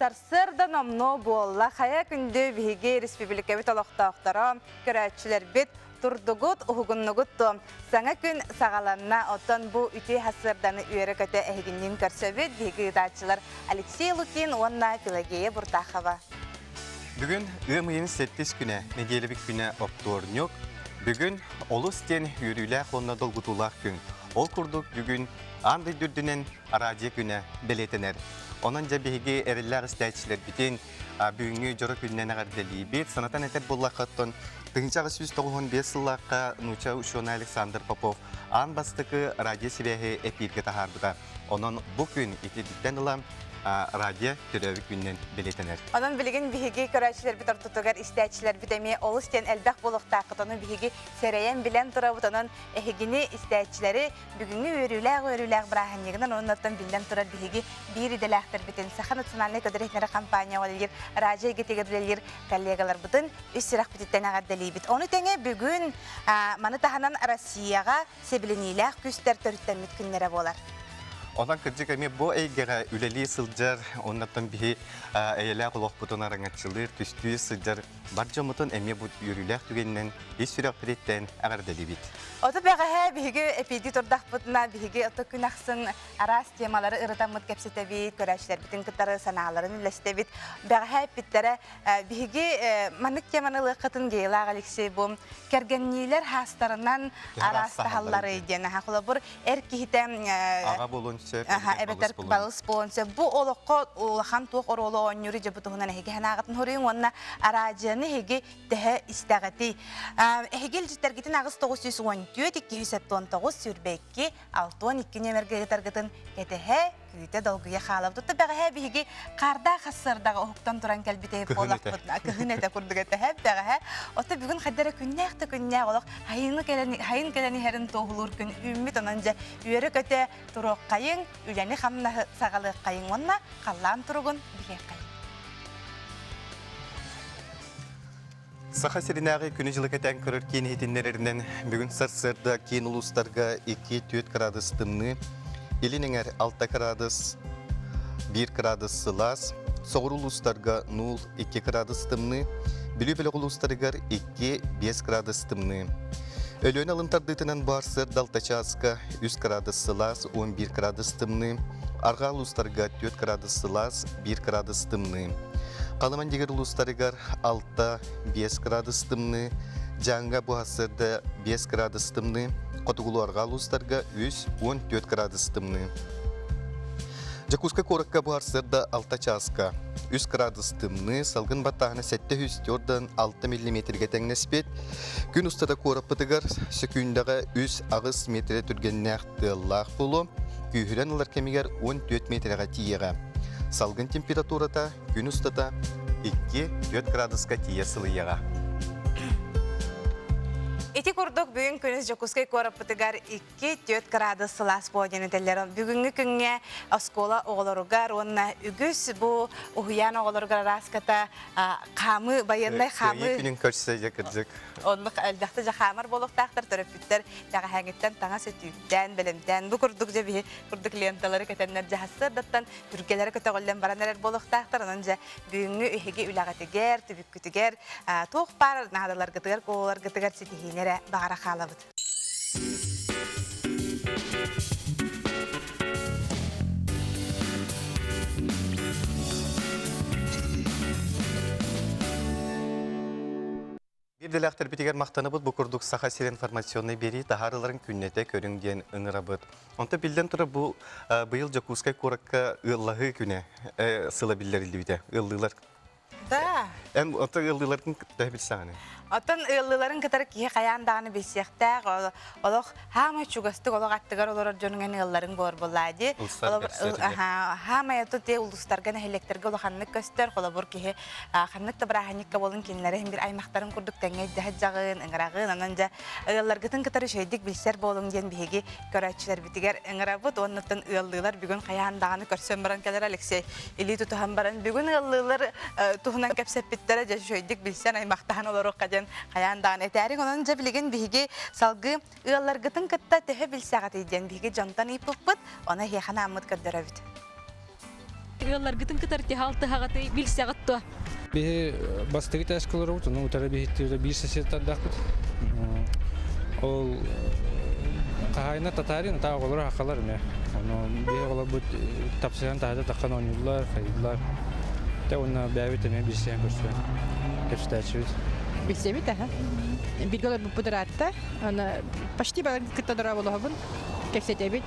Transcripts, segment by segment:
сарсырдан омно болла хая күндө биһиги республика бит олохтоохтора көрәчилер бит турдугут угуннугут том саңа күн сагаланна отон бу үтү хасырданы үйрө көтө эхигинин көрсөбүт биһиги дачылар Алексей Лукин онна Пелагея Буртахова. Бүгін ымыйын 7 күнә, неделебік күнә опторнюк. Бүгін олыстен үрілі қонна долгутулақ күн. Ол күрдік бүгін аңды дүрдінен радио күнә білетінер. Onun cebihigi eriller istəyicilər bitin бүгінгі жоры күннен ағардели бет. Санатан әтер болла қаттон 1995 жыллаққа Нуча Ушона Александр Попов аң бастықы радио себәхі эпирге тахардыға. Onun bu gün итедіктен ұлам радио түрәві күннен білетінер. Onun білген бігі көрәчілер бит ортутугар істәчілер бит әме олыстен әлбәқ болуқтақыт. Onun бігі сәрәйен білен тұрабыт. Onun әхігіні істәчілері бүгінгі өріләғ біраханегінен оның аттан білден тұрар бігі бір иделәқтір бітін. Саха национальный көдірекнері компания олелер, радио гетегерлер коллегалар бұтын үссірақ бітіттен ағардали бит. Оны тәңе бүгін маны таханан Россияға себіленейләқ күстер төріттен мүткінлері болар. Ondan kırcık emi bu eygere üleli sılcar, ondan bir eyle kulak butun arangçılır, tüstüyü sılcar. Barca mutun emi bu yürüyülük tügeninden bir sürü akreditten ağırdalı bit. Oto bəğə bihi epidi tordaq butuna bihi oto künaxsın aras temaları ırıtamıt kəpsətə bit, görəşlər bitin kıtları sanaların üləstə bit. Bəğə bitlərə bihi manıq temanılı qıtın geyla Alexey bu kərgənlilər hastarından aras tahalları edən. Xolabur erkihitəm ağa bolun evet balı sponsor bu oloqqa olaxan toq orolo onuri jabutunan hege hanaqatın horuyun onna aracını hege daha istəğəti. Hegel jitərgitin ağız 914-219 sürbekki 612 nömerge targetın ketəhe küte dolguya xalab tuttu bəğə bihi qarda xasırdağı oqtan turan kəlbitə bolaq butna kıhınətə kurduq etə bəğə ota bugün xəddərə künnəq olaq hayın gələni hərin toğulur gün ümmit onanca üyərə kötə turuq qayın üləni xamna sağalı qayın onna qallan turugun bihi qayın. Saha serinəği günücülük eten kırır keni hedinlerinden bugün sarsırda ken uluslarga 2-4 gradus tımını, Elininger 6 gradus 1 gradus sılas, soğur uluslarga 0-2 gradus tımını, Bülü-bülük uluslarga 2-5 gradus tımını. Ölüön alıntardıtınan barsır Daltaçaska 3 gradus sılas 11 gradus tımını, Arga uluslarga 4 gradus sılas 1 gradus tımını. Kalaman diğer uluslarga 6-5 gradus tımını, Canga bu hasırda 5 gradus tımını, Kotugulu Arga uluslarga 3-14 gradus tımını. Jakuska Korakka bu hasırda Altaçaska 3 gradus tımını, salgın batağına 704'dan 6 mm tengnespet, gün ustada korapıdıgar sökündəğə 3 ağız metre türgenləq dığıllaq bulu, gühülen olar kemiger 14 metreға tiyəğə. Salgın temperaturada gün ustada 2-4 graduska tiye sılıyəğə. Iti kurduk bugün günüz Jakuskay korapıtıgar 2-4 gradus sılas boğdeni tellerim. Bugünkü günge oskola oğulurugar, onna ügüs bu uhuyan oğulurugar araskata kamı, bayanday kamı. Köyü günün köşseyce kırcık. Onluk eldaxtıca xamar boluqtaqtır töröpüttер, dağı həngitten, tağa sütüyüpten, bilimten. Bu kurdukca bir kurduk lentaları ketenler cahasır, dattan türkeleri kötəgölden baranlar boluqtaqtır. Onunca bugünkü ühegi ülağıtıger, tübükkütüger, toğ par nadalar gıtıgar, qoğular gıtıgar sitihilere bağıra xalabıd. Bir delaktır bitiger maqtanıbıd bu kurduk saha sir informasyonu beri taharıların künnete körüngden ıngırabıd. Onta bilden tura bu bıyıl Jakuskay Korakka ıllahı küne sıla billerildi bide. Illılar. Da. En onta ıllıların da bilsane. Atan ıllıların kadar ki kayandağını bilsekte, olaq hama çugastık, olaq attıgar olur jonungen ılların bor bolaydı. Hama yatı te uluslarga nehilekterge olaq hanlık göster, olabur ki hanlık da bırahanikka bolun kendileri hem bir aymaqtarın kurduk tenge dehecağın, ıngırağın, ananca ıllargıtın kadar şeydik bilser bolun diyen bihegi körəççiler bitiger ıngırabıd, onundan ıllılar bugün kayandağını körsön baran keler Alexey, ili tutuhan baran, bugün ıllılar tuhunan kapsep bittere şeydik bilsen aymaqtahan olarak kacan kayandan eterik onunca bilgin bihigi salgı ıllargıtın kıtta tehe bilsağat ediyen bihigi jontan ipıppıt ona heyxana amıd kırdırabıd. Ыллар гытын кытарты халты хагаты билсягытты. Би бастыгы ташкалар вот, ну утара бихтер бир сесеттер дакыт. Ол кайна татарин та олар хакалар ме. Ну би олар бут тапсыран тада такан ойнулар, хайдлар. Та онна бәвит ме бисен көрсө. Кепстачыз. Бисебит аха. Билгелер бу пудратта. Ана почти бар кытадара болобун. Кексетебит.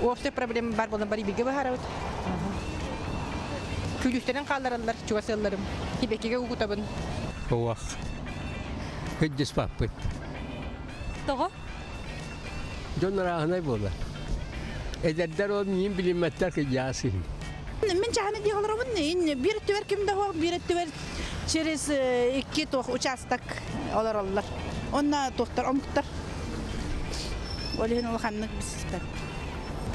Офте проблема бар болан бари биге бахарабыт. Күлүхтерен калдыралар, чугасылларым. Кибекеге угутабын. Оах. Хыддис паппыт. Того? Донрағынай болар. Эдердер ол нейін біліметтер ки ясын. Мен чаханы дигаларабын, бир төбер кимде хо, бир төбер через 2 участок олараллар. Онна тохтар, омктар. Олehen улханнык бисиспер.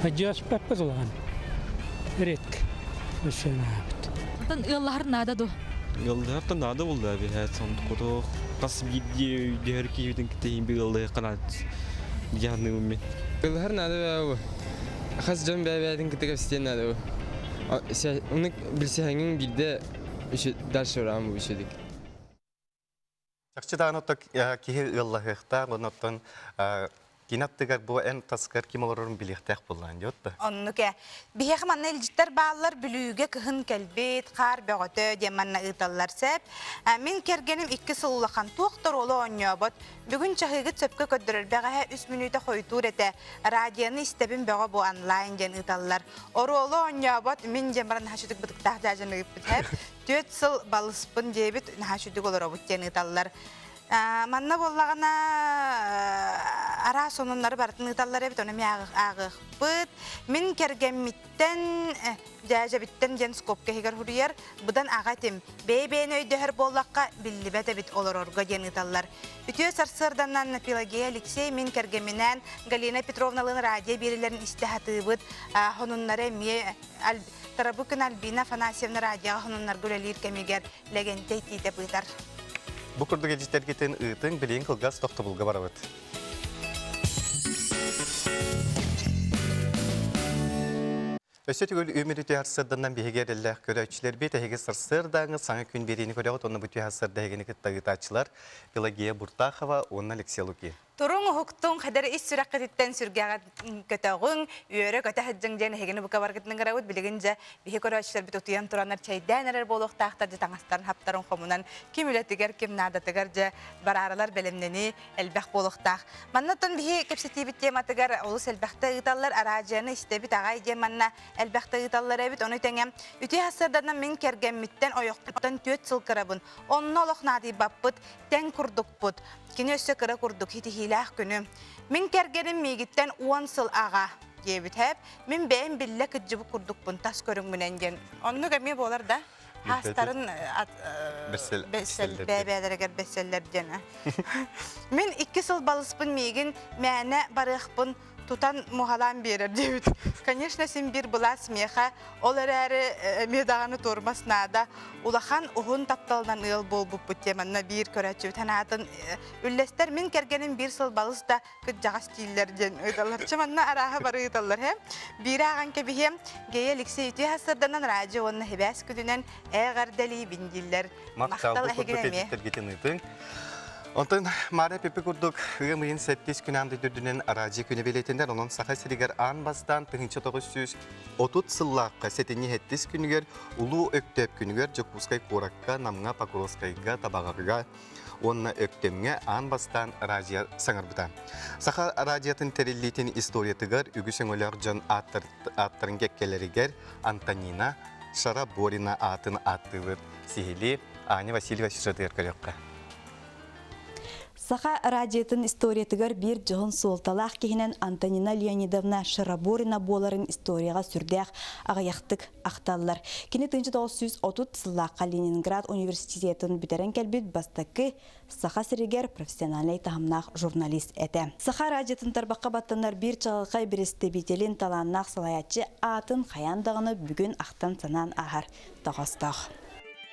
Хаджас паппы зулан. Редко. Өшенабыт. Тан ыллар нада до. Yıllardan nada oldu abi her sandık kodu kas video diğer ki yedin kiteyim bir yılda kanat yanım ben. Yıllar nada bu. Has can bebedin kitege siten nada bu. Onu bilsehengin bir de işe ders öğren bu işedik. Çakçıdan otak kihi Allah'ta ondan Кинаттыгар бу эн таскар кимолорун билихтэх булган жотта. Оннуке бихе манна илжиттер баалар бүлүүгө кыһын келбет, кар бөгөтө деманна ыталлар сеп. Мен кергеним 2 сыллахан туактар оло оньёбот. Бүгүн чахыгы цөпкө көддөрөр бага 3 минута хойтур эте. Радионы истебин бага бу онлайн ден ыталлар. Ороло оньёбот мен жемран хашыдык бытыктах жажаны гыппыт хеп. 4 сыл балыспын дебит хашыдык олоробут ден ыталлар. Манна боллагана ара сонунлары бартын ыталлар эбит, оны агых быт. Мен кергеммиттен, жажабиттен жен скопка хигер хурияр, будан агатим. Бейбейн өйдөһөр боллакка биллибет эбит олорорго жен ыталлар. Үтүө сарсырданнан Пелагея Алексей мен кергеминен Галина Петровналын радио берилерин истихатыбыт. Хонуннары ме Тарабукин Альбина Афанасьевна радио хонуннар гүлелир кемигер легентэй тите бытар. Bu kurdu gelişler geten ıtın bileğin kılgaz tohtu bulga barabıt. Öseti gölü ümürütü harsırdan bir hegerler köröçler bir tehege sarsırdan sana gün birini köröğüt onu bütün harsırda hegeni kıttagıt açılar. Pelageya Burtakhova, onun Alexey Luki. Turun huktun kadar iş süreketitten sürgâgat kötağın, üyere kötü hıccın jeni hegeni bu kabar gittin garavut bilegince bihi köröçler bit otuyan turanlar çaydan erer boluq tağtarcı tangastarın haptarın komunan kim ületiger kim nadatigerce bararalar belemneni elbaq boluq tağ. Mannatın bihi kepseti bit yematiger olus elbaqta ıtallar aracını istebit ağay jemanna elbaqta ıtallar ebit onu tengem ütü hasırdan min kergemmitten oyoqtan tüet sılkırabın. Onna oluq nadi bappıt ten kurduk put. Kini össe kıra kurduk hiti hilah günü. Min kergenim migitten 10 sıl ağa diyebit hep. Min beğen bille kıcıbı kurduk bun tas körün münengen. Onu kemi bolar da. Hastarın bebeler beseller jene. Min 2 sıl balıspın migin mene barıqpın tutan muhalan berer diyebit. Конечно, sen bir bula smeha olar әрі медағаны тұрмасынада улахан ұғын тапталынан ыл бол бұп бұттеманна бір көрәтші танатын үллестер мен кергенім бір сыл балыс да күт жағас кейлерден ұйдалар. Чыманна араға бары ұйдалар. Bir аған кебіхем Гея Алексей үте хасырданан радио оны хебәс күдінен әғардәлі бінділер. Мақтал әхегенеме. Ondan Mare Pepe kurduk, ığımıyın 7 günandı dürdünen aracı günü biletenden onun sağa siriger an bastan 1930 sıllıqqa setini 7 günüger ulu öktep günüger Jokuskay korakka namına Pakoroskayga tabağarga onna öktemge an bastan aracıya sanarbıtan. Sağa aracıyatın terillitini istoriyatıgar ügüsün olar can attırın gekkeleriger Antonina Sharaborina atını attıvır sihili Anya Vasilyeva Şişadır körökka. Саха радиотын историятыгар бир жоғын солталақ кейінен Антонина Леонидовна Шараборина боларын историяға сүрдәқ ағаяқтық ақталылар. Кені 1930 сыллаққа Ленинград университетін бітерен кәлбет бастықы Саха сірігер профессионалай тағымнақ журналист әті. Саха радиотын тарбаққа баттанар бір чағылқай бірісті бетелін таланнақ салаятчы атын қаяндағыны бүгін ақтан санан ағар тағастақ.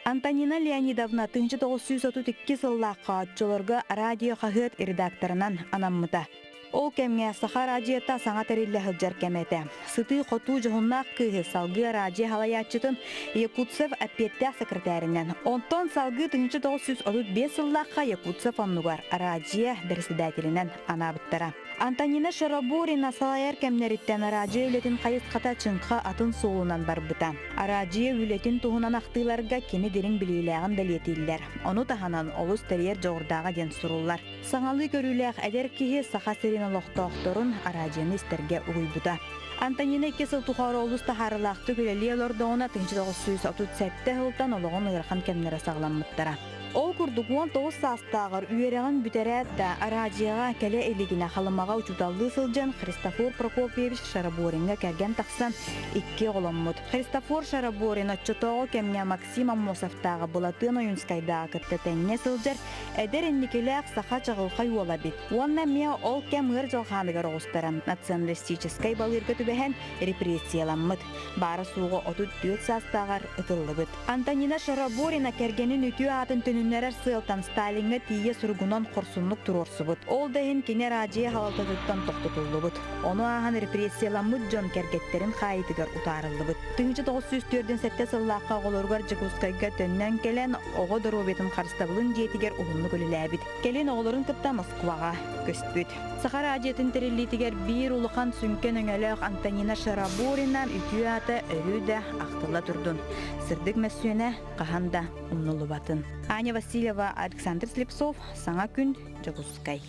Антонина Леонидовна 1932 сыллаққа атчыларға радио қағыт редакторынан анаммыта. Ол кемге саха радиота саңа терилле хылжар кемете. Сыты хоту жоғыннақ күйі салғы радио халаячытын Якутсев әппеттә секретаринен. Онтон салғы 1935 сыллаққа Якутсев оннугар радио председателинен анабыттара. Антонина Шарабурина салайар кемнериттен радио үлетін қайыз қата чынқа атын соғынан барбыта. Радио үлетін туғынан ақтыларға кені дерін білейләғын дәлетейлер. Оны таханан олыс тәрер жоғырдаға ден сұрулар. Саңалы көріләқ әдер кейі сақа серина лоқтоқторын радионы істерге ұғыйбыта. Антонина кесіл тұқары олыс тахарылақты көлелі олордауына 1937 ғылтан олығын ұйырхан кемнері сағламыттара. Ол күрдігуан 9 састағыр үйереген бүтерәтті радиоға кәлі елігіне қалымаға ұчудалды сылжан Христофор Прокопьевич Шараборинға кәрген тақсан 2 оламмыд. Христофор Шараборин отчытоғы кәмне Максим Аммосовтағы бұлатын ойынскайдағы күтті тәңне сылжар әдер әннекеләқ сақа чағылқай ола бит. Онна мия ол кәм ғыр жалғанығыр оғыстарам националистическай балырғы түбәхен репрессияламмыд. Бары суғы 34 састағыр ұтылы бит. Антонина Шараборина кәргенін үтіу атын Үннәрәр сылтан Сталинға тие сұргунан қорсунлық тұрорсы бұд. Ол дайын кене радио халатадыттан тоқтытылы бұд. Оны аған репрессияламыд жон кәргеттерін қайытығар ұтарылы бұд. 1904-ден сәтте сыллаққа олырғар Жекускайға төннен келен оғы дұробетін қарыстабылын жетігер ұлымны көліләбіт. Келен оғылырын кітта Москваға көстбіт. Сақа радиотын тірілітігер бір ұлықан сүнкен өңеліғ Антонина Шарабурина үтіу аты өрі ақтыла тұрдын. Сырдық мәсуіне қағанда ұнылы батын. Аня Васильева, Александр Слепцов, Саңа күн, Жагускай.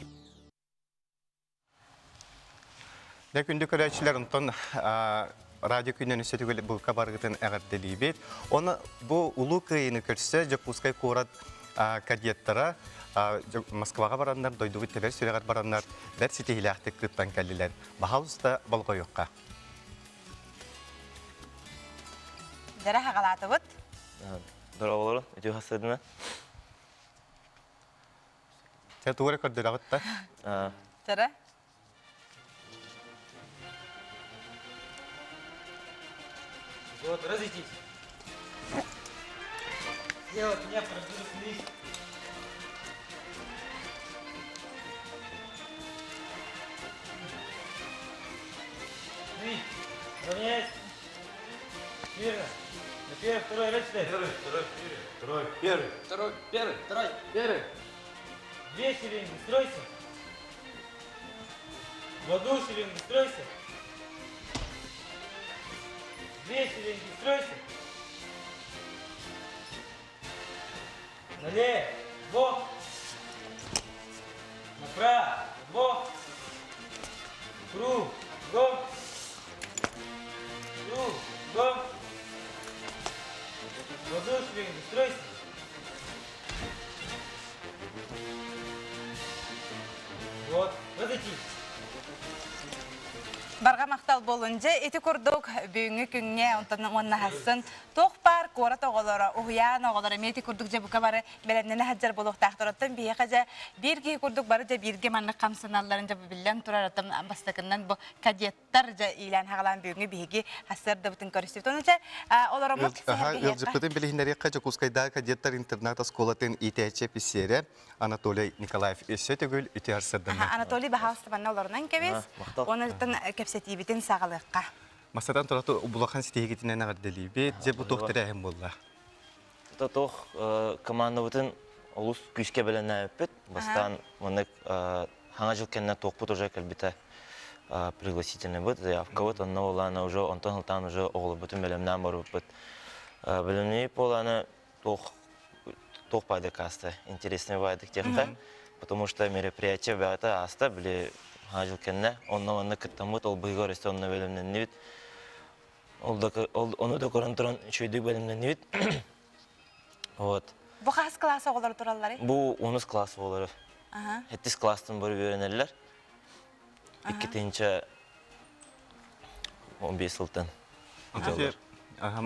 Күнді көрәтшілер ұнтын радио күннен үсетігілі бұл қабарғытын әғірделі бет. Оны бұл ұлы күйіні көрсе, Жагускай қорат кадеттара Москваға барандар, дойдығы тәбәр сөйлеғар барандар, бәр сетегілі әқтік күттан кәлілер. Бағалыста болға yoqqa. Дәрі хағалаты бұд? Дора олар, өте хасыдына. Сәр туғыры көрдір ағытта? Дәрі? Вот, разъедите. Сделать меня продвинуть. Равняйся. Верно. Первый, второй, раз, первый. Две шеренги, стройся. В одну шеренгу стройся. Две шеренги, стройся. Налево. Направо. Кругом. Воздушный, стройся. Вот, разойти. Барға мақтал болынжы, еті көрдік бүйіңі күнге онна хасын. Тоқ бар, қорат оғылары, ұғиян оғылары, меті көрдік же бұқа бары бәлемнені хаджар болуқ тақтыраттын. Бейе қажа бірге көрдік бары же бірге манны қамсыналарын же білем тұрараттым бастықынан бұл кадеттар же илан хағалан бүйіңі бейге хасырды бұтын көрістіп. Оны же оларымыз Елжіппетін білігінері Жакускайдағы кадеттар интернат асколатын ИТЧ писері Анатолий Николаев өсетігіл үте арсырдыңы. Анатолий Бахаустыбанна оларынан кебес, оны кепсетибитин сағылыққа. Масадан тұраты бұлақан сетеге кетінен ағырделі бет, же бұл тоқтыры әйім болла? Бұта тоқ команда бұтын олыс күшке біліне өппет. Бастан мұнық хаңа жыл кәніне тоқ бұт уже кәлбіті пригласительный бұт. Заявка бұт, онна оланы уже, онтан ғылтан уже оғылы бұтын білімнен бар өппет. Білімне оланы тоқ байды касты, интересный байды техта. Потому что мероприятие бәті аста біле хажыл кәнне, онна кіттен бұт, ол бұйғар есті онна бөлімнен невит. Оны да көрін тұрын шөйдік бөлімнен невит. Бұл қас класы оғылар тұралары? Бұл 10 класы олары. 7 кластың бұры беренелер. 2-тінші 15 сылтын.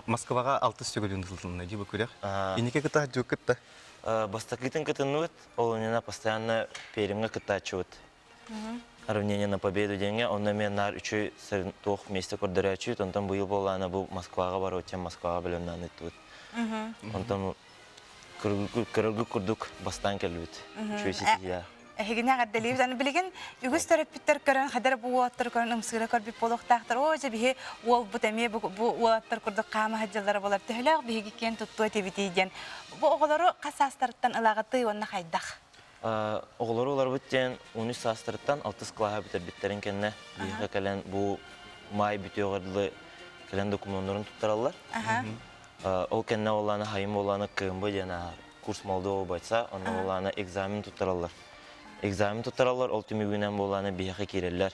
Москваға 6 сөгілін сылтынына дейбі көрек. Енеке кіта жүк кітті? Бастақлитын кітін өт, ол үнена постоянно перемге кіта чуыт. Равнение на победу деньги, он на меня на учу тоқ месте көрдірәчует, он там был болана, бұл Москваға бар, өтем Москваға білімнен өтует. Он там кіргі күрдік бастан кәлбет. Эхигине гадделибиз аны билеген үгүс терапевттер көрөн хадер бу оттор көрөн ымсыра көрбүп болохтактыр. О же бихи ол бу теме бу оттор көрдүк кама хаҗалары болар. Төлөк биги кен тутту тебитиден. Бу оголору касастырттан ылагыты онна хайдах. Оголору олар бүттен 13 састырттан 6 класса битер биттерин кенне биги келен бу май бүтөгөрлү келен документтарын туттаралар. Ол кенне оланы хайым оланы кымбы жана курс молдо байса, оны оланы экзамен туттаралар. Экзамен туттаралар, ол түмүгүнөн боланы бияқы керелер.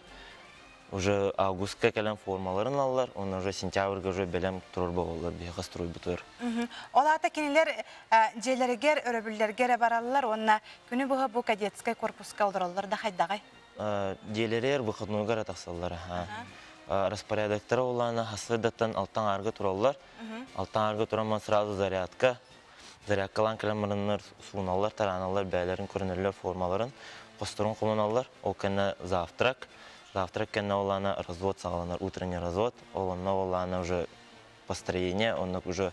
Уже августка келен формаларын алалар, оны уже сентябрьга уже белем турар болалар, бияқы строй бутыр. Олата кинилер желергер, өрөбүллергер баралар, онна күнү буга бу кадетский корпуска олдыралар да хайдагай. Желерер выходнойга ратаксалар. Распорядоктор оланы хасырдаттан алтан аргы туралар. Алтан аргы тураман сразу зарядка. Зарядкалан келемарыннар суuналар, тараналар, бәйләрин көрүнөрлөр формаларын, костурун колоналар. Ол кенне завтрак. Завтрак кенне оланы развод сагаланар, утренний развод. Оланы оланы уже построение, оннак уже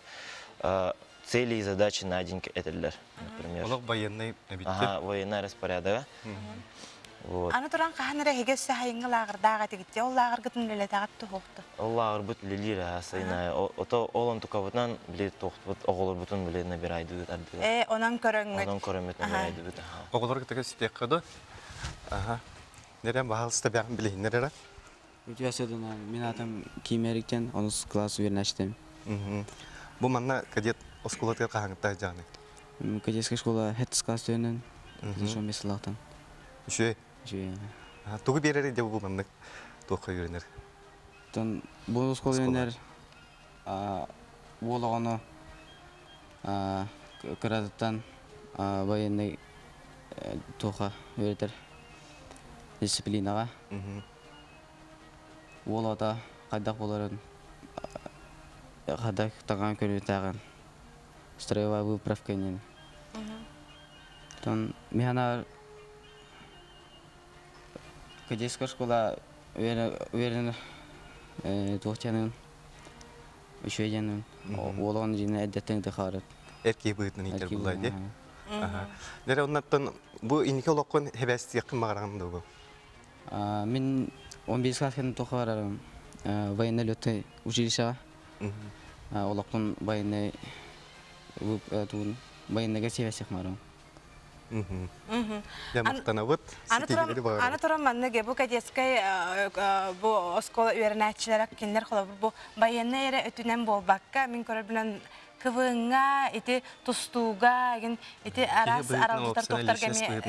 цели и задачи на день этелер, например. Олар военный набитте. Ага, военный распорядок. Вот. Аны туран каханыра хегесе хайыңга лагырдага тигитте, ол лагыргытын эле тагат тухту. Ол лагыр бут лилира сайна. Ото олон тукабытан билет тохтут, оголор бутун билет набирайды арды. Онан көрөңгөт. Онан көрөмөт набирайды бут. Оголор кытыга ситеккады. Ага. Нерен баалыста бягын билейин нерера? Үтүясыдына, мен атам Кимериктен, 10 класс увернәштем. Бу манна кадет осколатыр кахаңытта жаны. Кадетская школа хетс класс төнен, шо меслахтан. Үшө. Үшө. Тугу берери де бу манна тохой үйренер. Тон бу школа үйренер болгону кырадыттан военный тоха үйретер. Дисциплинага. Олада кайдак боларын кайдак таган көрүп таган строевая выправка нен. Тон механа кадетская школа уверен тухтянын еще еден олон жине эдеттен дехарат. Эрки быйтын итер булайды. Нере оннаттан бу инке локкон хебести якын магараган дугу. Мен 15 класстан тохарам военный лётный училище. Олоктон военный военныйга связь марам. Ямактанабыт. Аны турам манны бу кадетский бу оскола үйренәчләр кинлер холы бу военный өтүнән болбакка мен көрөр белән кывыңга ити тустуга ген ити арас аралыктар токтар геме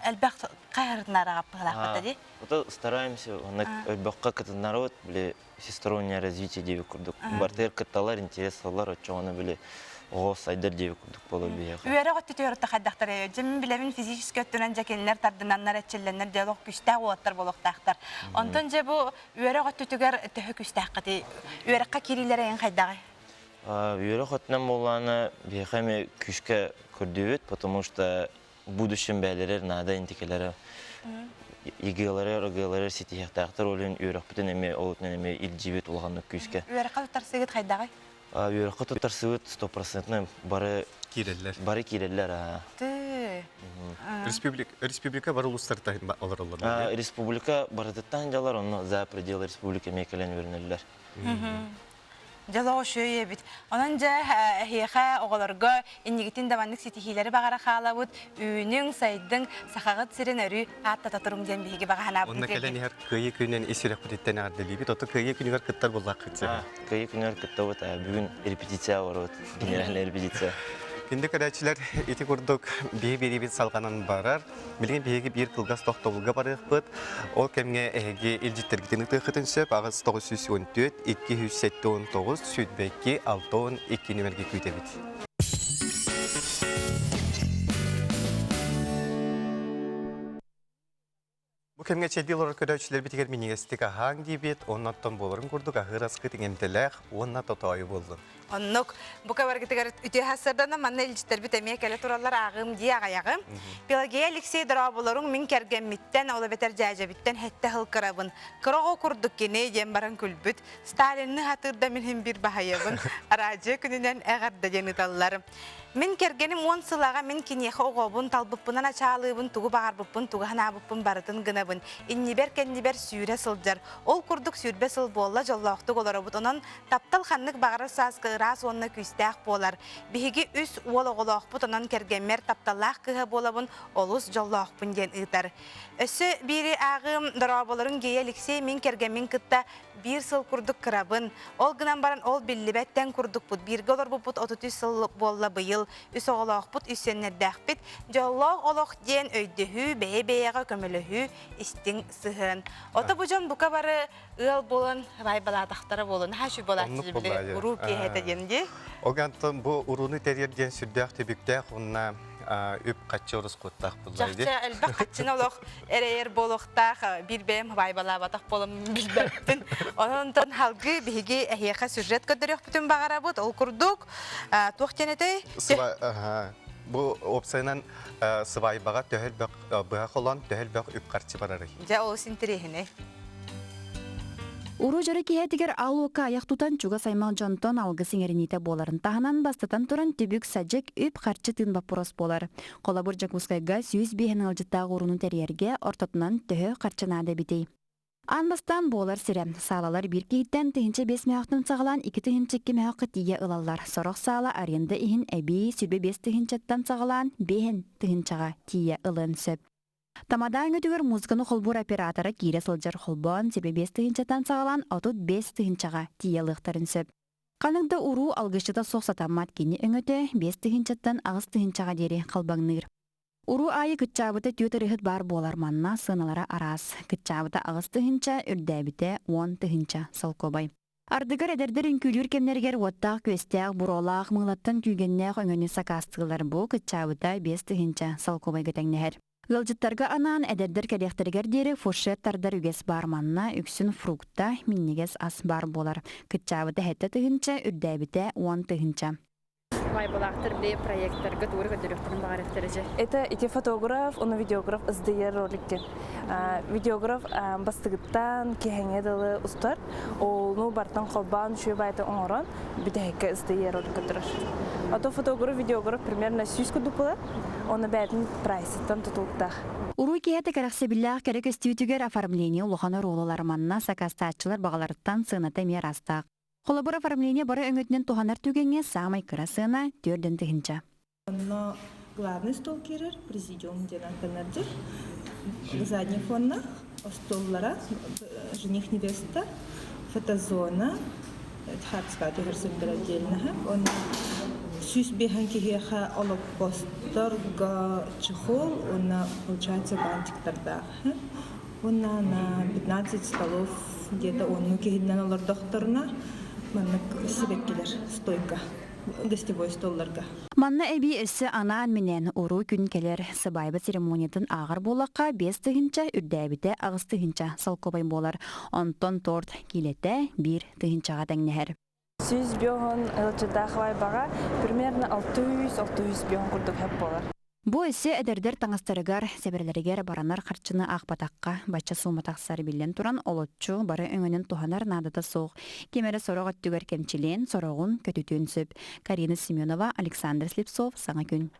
әлбәт кайрынарга пылакта ди. Вот стараемся бакка кытын народ биле всестороннее развитие деп курдук. Бартер кытталар интереслар очоны биле Оғыз айдар деп күрдік болу бейеғі. Үйері ғотты түйірітті қайдақтар. Жемін білемін физическі өттінен жәкелінер тардынаннар әтчелінер диалог күштәқ олаттар болуқтақтар. Онтын же бұл үйері ғотты түйгер түхі күштәқ қыды. Үйері қа керейлері ең қайдағы? Үйері ғоттынан болғаны бейеғі күшке көрді өт, потому что будущем бәлерер нада интекелері игелері сетияқтақтар олын үйері бұтын әме олытын әме илжебет олғаны күшке. Үйері қа тұттар сегет қайдағы? Үйерқы тұттар сүйет 100% бары керелер. Республика бары ұлыстар олар? Республика барыдыттан жалар, оны за пределы республика мекелен өрінелер. Жалау шөйе бит. Онан жа хейха оғыларға иннегетін даванлық сетихилері бағара қалауыд, үйінің, сайдың, сақағыт сирен өрі атта татырым ден бейге бағана бұн онна кәлен ер көйе күнен есірек бұдеттен ағырдылы бит, оты көйе күнігер күттар болақ күтсе. Көйе күнігер күтті бұд, бүгін репетиция бар бұд, генеральный репетиция. Күнді көрәтшілер еті көрдік бей-бей бет салғанан барар. Білген бейге бір қылғас тоқтауылға барық бұд. Ол кәмге әйге елжеттергітені тұқытын сөп, ағыз 914, 279, сөйтбәкке 612 нөмерге көйте бет. Бұл кәмге чәдбел орыр көрәтшілер бітігер менегестік ағаң дейбет, оннаттан болырын көрдік ағыр асқы теңемділәқ, оннат отауы болдың. Оннук бука баргытыгар үтө хасырдана манна илжитер битемие келе тураллар агым ди агаягым. Пелагея Алексей Дроболорун мин кергенмиттен ола бетер жажабиттен хетте хылкырабын. Кырого курдук кене дем баран күлбүт. Сталинны хатырда минин бир баһаябын. Аражы күнүнөн эгерде жениталлар. Мен кергеним 10 сылага мен кинеха огобун талбыппынан ачаалыбын тугу багарбыппын тугу ханабыппын барытын гынабын. Иннибер кеннибер сүйре сылжар. Ол курдук сүйрбе сыл болла жоллоктук олорбут. Онон таптал ханнык багары саскы рас онна күстәк болар. Биһиги үс уол оголоқпут онон кергенмер тапталлах кыһа болабын олус жоллоқпын ден ытар. Өсө бири агым Дроболорун Гея Алексей мен кергенмен кытта бир сыл курдук кырабын. Ол гынан баран ол биллибеттен курдукпут. Бирге олорбупут 33 сыл болла быйыл. Үс оголоқпут үсеннердәхпит. Жоллоқ олоқ ден өйдөһү бэйэ-бэйэға көмөлөһү истиң сыһын. Ота бужон бука бары ыл болын райбалатақтары болын. Хашу болатчы биле уру кехете денди. Огантон бу уруну терьерден сүрдәк төбүктәк онна үп качырыс коттак булайды. Жакча элбак качына олох эрер болохтак бир бем байбалабатак болом билбеттин. Онтон халгы биги эхиха сюжет көдөрөк бүтүн багарабыт. Ол курдук туктенете. Бу опсайнан сыбайбага төһөлбөк быга холон төһөлбөк үп качы барары. Жа ол синтерехине. Уру жары киһэтигер алука аяқтутан чуга саймал жонтон алгы сиңерините боларын таханан бастатан туран түбүк саджек үп харчы тын бапорос болар. Колабур жакускайга сүйіз бейхен алжыттағы уруну терьерге ортотунан төһө харчынады битей. Анбастан болар сире. Салалар бир кейттен тыһынча 5 мяқтын сағалан 2 тыһынчыкки мяқы тие ылалар. Сорох сала аренда ихин әбей сүрбе 5 тыһынчаттан сағалан 5 тыһынчаға тие ылын сөп. Тамадан өтігір музыканы холбур операторы кире сылжар холбон себе 5 тыһынчаттан сағалан отут 5 тыһынчаға тиелықтарын сөп. Қаныңда уру алгышыда соқсатамат кені өңөті 5 тыһынчаттан ағыз тыһынчаға дері қалбаңныр. Уру айы күтчабыты түйетірігіт бар болар манна сыналары арас. Күтчабыты ағыз тыһынча үрдәбіте 10 тыһынча салкобай. Ардыгар эдердер үнкүлүр кемнергер уаттақ көстәк буролақ мыңлаттан күйгеннәқ өңөні сақастығылар бұл күтчабыта 5 тыһынча салкобай гөтәңнәхер. Гылжыттарға анан эдердер кәлектергер дері фуршеттардар үгес бар манна үксін фрукта миннегес ас бар болар. Күтчабыты хәтті тыһынча үрдәбіте 10 тыһынча. Байбалақтыр бе проекттарға туыры көдіріқтірін бағарықтыры же? Это ити фотограф, оны видеограф ыздыйыр роликке. Видеограф бастығыттан кехеңе дылы ұстар. Олну бартан қолбан шүйі байты оңыран бүдәйкі ыздыйыр ролик көдірір. Ото фотограф, видеограф примерно 100 күдік болар. Оны бәйтін прайсыттан тұтылықтақ. Уру кеһәте кәрәксебилләх кәрәк өстүтүгер оформление улахана ролалар манна сакастаатчылар багаларыттан сыната мерастак. Холобур оформление бары өңөтнен туханар түгенге самай кырасына 4 тыһынча. Но главный стол керер, президиум ден антеннердер. Задний фонна, столлара, жених невеста, фотозона, хатска тегерсендер отдельно. Он сюс бехан кихеха олоп посторга чехол, он получается бантик тогда. Он на 15 столов где-то он кихиднан олар докторна. Маннык себеккелер стойка, гостевой столларга. Манна эби өссі анан менен уру күн келер сыбайбы церемониятын ағыр болаққа 5 тыһынча үрдәбіте ағыз тыһынча салкобай болар. Онтон торт келете 1 тыһынчаға тәңнәһәр. Сүйіз бьоғын ылчыдақ байбаға примерно 600 бьоғын күрдік хәп болар. Бу эссе эдердер таңастарыгар себерлеригер баранар харчыны ақпатаққа бача суматақсар билен туран олотчу бары өңөнен туханар надата соқ. Кемері сорогат түгер кемчилен сорогун көтүтүн сөп. Карина Семенова, Александр Слепцов, Саңа күн.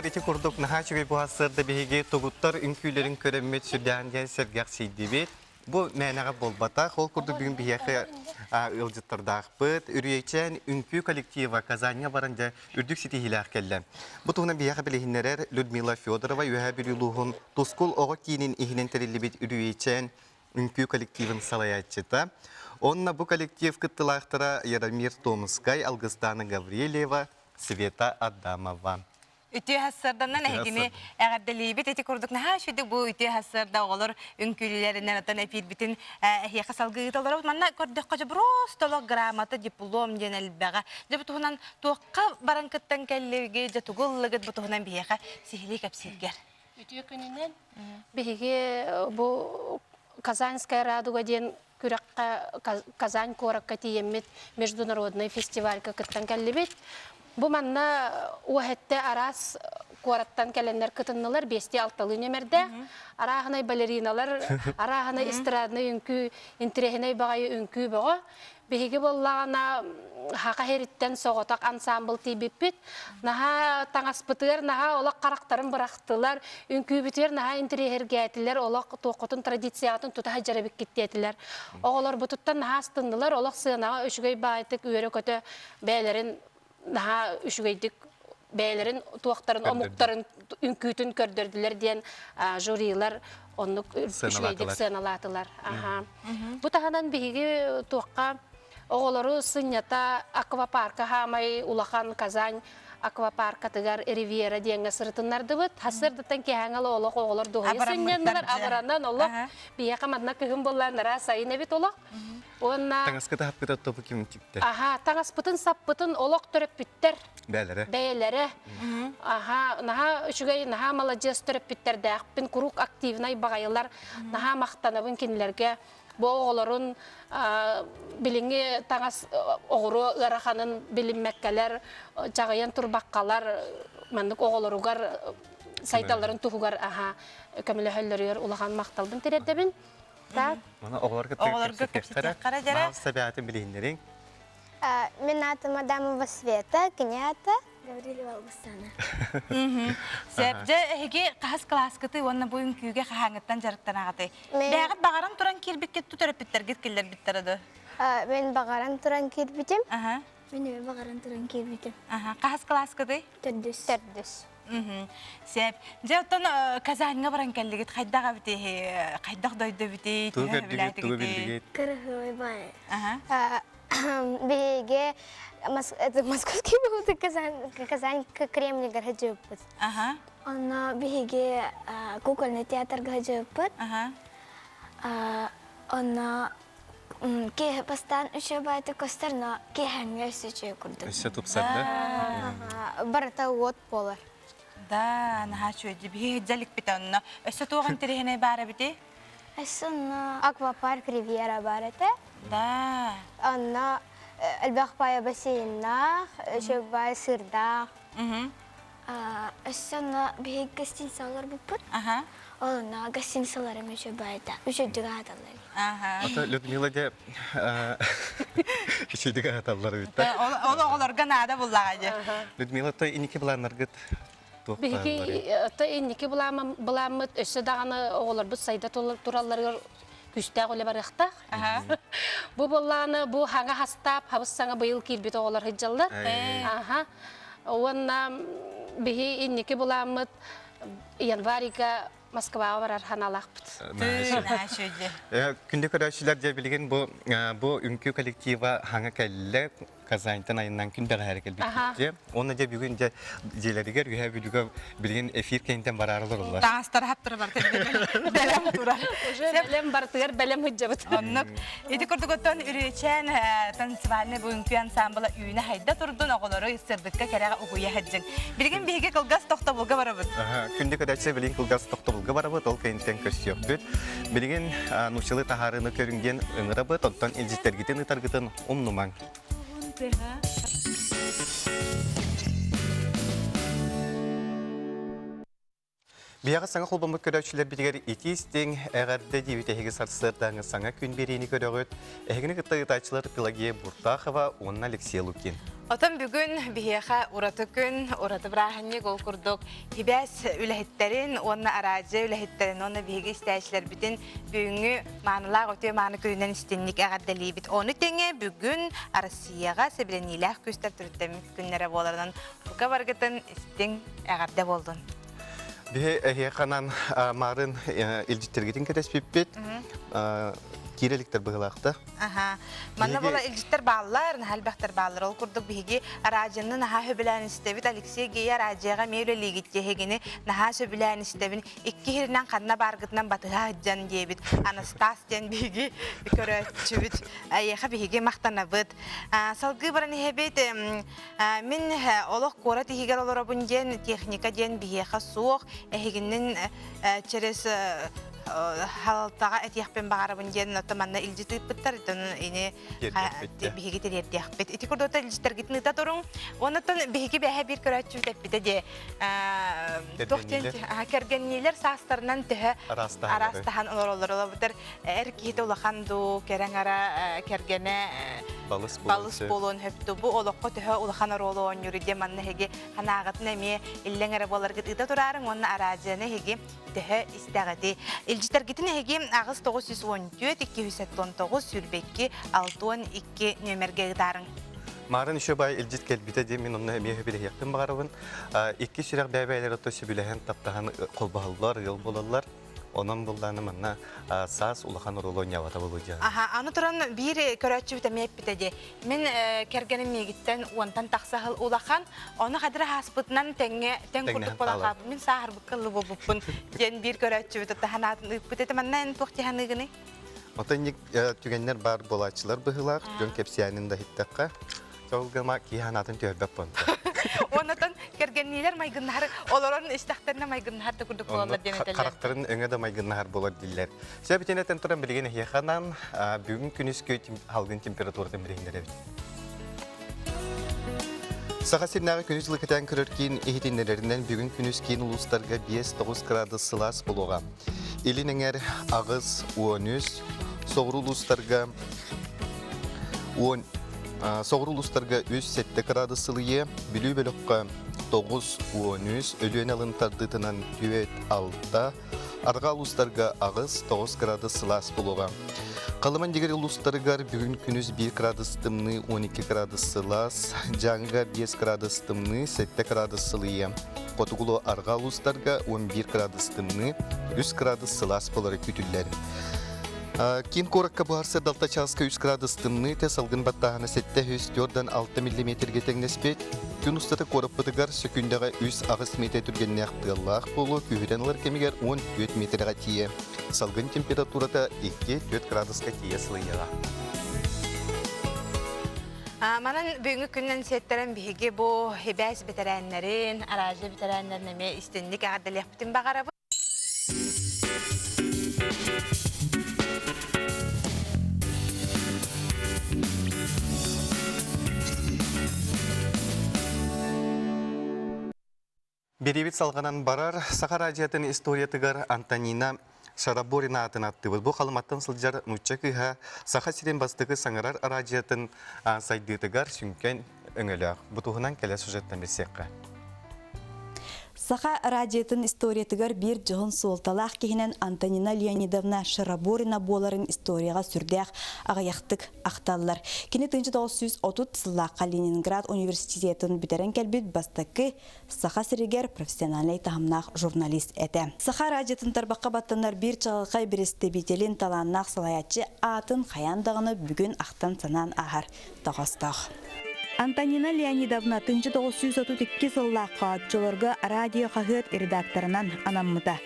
bilihler iti kurduk naha çöge bu hasırda bihige toguttar ünkülerin köremmet sürdüğün gen sergak seydibet. Bu menağa bolbata kol kurduk bugün bihege ılcıttırdağ bıt. Ürüyeceğin ünkü kolektiva Kazanya barınca ürdük siti hilak kellen. Bu tuğuna bihege bilehinler Ludmila Fyodorova ühe bir yuluğun Tuskul Oğutki'nin ihinin terilli bit ürüyeceğin ünkü kolektivin salayatçıda. Onunla bu kolektiv kıttılaqtıra Yaramir Tomskay, Algıstana Gavrileva, Sveta Adamova. Ütü hasırdan ehgini ağırdelibet eti kurduk naha şudu bu ütü hasırda olur ünkülülerinden atan epid bitin ehiyaka salgıgıt olur. Manna korduk kaca brostolo gramata diplom genel baga. Jabu tuhunan tuğqa barankıttan kellege jatugullıgıt bu tuhunan bihiyaka sihili kapsilger. Ütü gününden bihige bu Казанская радуга ден күрәккә Казань коракка тиеммит международный фестивалька кыттан кәллебет. Бу манна уһетте арас кораттан кәленнәр кытыннылар 5-6 нөмердә. Арагынай балериналар, арагынай эстрадный үнкү, интерехинай багай үнкү бага. Беге боллагана хака хериттен соғотак ансамбл тибиппит. Наха таңаспытыр, наха олақ қарақтарын бырақтылар. Үнкү бітер, наха интерехергәтілер, олақ тоқытын традициятын тұта жарабик кеттетілер. Оғылар бұтыттан наха астындылар, олақ сынаға үшігей байтық үйері көті бәйлерін, наха үшігейдік бәйлерін, туақтарын, омуқтарын үнкүтін көрдірділер ден журилар, онық үшігейдік сыналатылар. Бұтағанан беге тоққа оғылары сынята аквапарка хамай улахан Казань аквапарка тыгар Ривьера денге сыртыннарды бұд. Хасырдытан кеғаңалы олық оғылар доғай сынянлар абыраннан олық бияқа мадна күйім болланыра сайын әбет олық. Таңаскыта хапкыта топы кем типті? Таңаспытын саппытын олық түріп біттер. Бәлері? Бәлері. Наға үшігей наға маладжес түріп біттер дәқпін күрук активнай бағайылар наға мақтанабын кенілерге. Бу оғыларын билинги таңас оғыру ыраханын билинмеккелер, жағайын турбаққалар, мәндік оғыларуғар, сайталарын тұғығар көмілі хөллерер улахан мақталбын тереддебін. Мана оғыларға көпсетек қара жара? Мағыз сәбиятын білейіндерің? Мен атым Адамова Света, кенята Гаврилова Алгыстана. Сәбже әге қағыз класкыты онна бойын күйге қағаңыттан жарықтан ағыты. Бәғіт бағаран тұран кербекке түтіріп біттер, кеткелер біттер ады? Мен бағаран тұран кербетім. Мен бағаран тұран кербетім. Қағыз класкыты? Төрдіс. Сәб, жа оттан Казанға баран кәлігет қайдағы біте, қайдақ дойды біте, туғы білдігет. Кырығы ойбай. Беге московский был Казань Кремль гаражопыт. Он беге кукольный театр гаражопыт. Он ке постан еще байты костер, но ке хангер сече курдук. Еще тупсарда? Барата вот полар. Да, нахачу беге жалик питанна. Еще туған терехіне бары бите? Еще аквапарк Ривьера барата. Да. Она الباقي بسينا شباب سرداق. السنة بهي قستين سالر ببط. أنا قستين سالر مش بايدا مش دقات الله. أتا لودميلا جا مش دقات الله بيتا. أولار جنادا بولاجة. لودميلا تا إني كبلا نرجت. بهي تا إني كبلا مت السداعنا أولار بس سيدا تورالر күстә гөле бар ихта. Бу болланы бу хаңа хастап, хабыс саңа быйыл килбит оғылар хиджаллар. Онна бихи инники буламыт январика Москваға барар ханалақпыт. Күнде көрәшілер де білген бұл үнкі коллектива хаңа кәлі Казаньтан айынан күн бәғі әрекел бітті. Оны де бүгін де желерігер үйе білуге білген эфир кәйінтен барарылыр олар. Таңыстар хаптыры бар бәлем тұрар. Бәлем бартығар, бәлем хүджабыт. Оннық. Еті күрдік оттан үречен танцевальны бұл үнкі ансамбыла үйіні хайда тұрдың оғылары сырдыққа кәрәға ұғуя хаджын. Білген бейге қылғас тоқта бұлға барабыд. Күнде көрәшілер білген қылғас тоқта бұлға барабыд, ол кәйінтен көші өкбіт. Білген нұшылы тахарыны көрінген ұңырабыд, оттан елжеттергітен ұтарғытын ұмнумаң. Бияға саңа қолбамыт көрәушілер бітігер итистің әғарды дебетәхегі сарсырдаңы саңа күн берейіні көріғыт. Әхігіні қыттағытайчылар Пелагея Буртахова, онна Алексей Лукин. Отын бүгін бияға ураты күн, ураты бірағынне қол күрдік. Хибәс үләхеттерін, онна аражы үләхеттерін, онна бияға істәйшілер бітін бүгінгі маңылақ өте маңы көйінен істеннік әғаддәлей біт. Оны теңе бүгін Россияға сәбіленейләқ көстер түрттеміз күнлері боларынан бұқа барғытын істен әғадда болдың. Бе әйеқанан марын илжиттергетін кәдеспеппет, киреліктер бұғылақты. Манна бола илжиттер бағылар, әлбәқтер бағылар. Ол күрдік бігі аражының наға хөбілән істебіт. Алексей Гея аражыға мейлі геттегені наға сөбілән істебін. Екі херінен қадына барғытынан батыға ғыджан дейбіт. Анастасиян бігі көрөтчүбіт. Әйеға бігі мақтана бұд. Салғы баран ехебет, мен олық қора тегігер олар бұн ден, техника ден бігеға суық. Әйгіннен через халалтаға әтияқпен бағарабын ден отаманна илжитіп бұттар, ені бігі терердияқпет. Эти күрді илжитер гетін ұта тұрың, онытын бігі бәхе бір көрәтші өтеппеді де кәргеннелер састарынан түхі арастахан олар бұтыр. Әр кейті олақанду, кәрәң ара кәргені балыс болуын хөпті. Бұл олыққа түхі олақан оролуын үріде манны хеге қанағытын әме иллен әрі боларғыт ұта тұрарың, оның аражыны хеге түхі істәғыды. Илжитергетін әге ағыз 914-279 сүрбекке 612 нөмерге ұдарың. Марын үші бай илжит кәлбіті де мен оны әмеге біле яқтын бағарабын. Екі сүрек бәйбәйлер өті сөбілеген таптаған қолбағылар, ел болалар. Onun bulduğunu manna saz ulakan rolon yavata bulacağım. Аны тұран bir көрәтші бітәмейіп бітәді. Мен кәргенім мегіттен онтан тақсағыл улақан, оны қадыры хаспытынан тән күрдік болаға. Мен сағыр бұқылы болыппын. Ден бір көрәтші бітәді ханатын ұйып бітәді. Манна ән тоқтиған ұйғыны? Отан түгенлер бар болачылар бұғылар. Жөн кепсиянында хиттаққа. Çoğulgama kihanatın tövbep bonta. Ondan kergenliler maygınlar, olorun istahterine maygınlar da kurduk olanlar deneteler. Karakterin öne de maygınlar bolar diller. Sebetine tenturan bilgene hiyahanan bugün günüskü halgın temperaturadan bireyinler. Sağasırnağı günüzlük eten kırırken ehitinlerinden bugün günüskün uluslarga 5-9 gradus sılas buluğa. Elinin ağız 13, soğur uluslarga 10 Soğur uluslarga 3-7 gradus sılıya, bilü bölükka 9-13, ölüyen alın tardıtınan 4-6, arga uluslarga ağız 9 gradus sılas buluğa. Kalıman diğer uluslarga bugün günüz 1 gradus tımını 12 gradus sılas, janga 5 gradus tımını 7 gradus sılıya. Kotugulu arga uluslarga 11 gradus tımını 3 gradus sılas bularak kütüller. Kin korakka buharsa dalta çalska 3 gradus tımını te salgın battağına 7-4-6 mm getengnesbet. Gün ustata korapıdıgar sökündağa 3 ağız metre türgenine aktığallağ bolu kühüren olar kemiger 14 metrega tiye. Salgın temperaturada 2-4 graduska tiye sılıyığa. Манан бүгінгі күннен сеттерін бігі бұл хебәс бітірәнлерін, аражы бітірәнлерін әме істендік ағадылық бүтін бағарабы. Беребет салғанан барар, Сахар радиятын историятыгар Антонина Шараборина атын аттыбыз. Бұл қалыматтан сылжар нұтча кыға Саха сирен бастығы саңарар радиятын сайдытыгар сүнкен өңілі. Бұтығынан кәлі сюжеттен берсеққа. Саха радиятын историятыгар bir жығын солталақ кехінен Антонина Леонидовна Шараборина боларын историяға сүрдәқ ағаяқтық ақталылар. Кені 1930 сыллаққа Ленинград университетін бітерен кәлбет бастықы Саха сірігер профессионалей тағымнақ журналист әті. Саха радиятын тарбаққа баттанар бір чағылқай бірісті бетелін таланнақ салаятчы атын қаяндағыны бүгін ақтан санан ағар тағастақ. Антонина Леонидовна 1932 сыллаққа атчылырғы радио қағыт редакторынан анаммыта.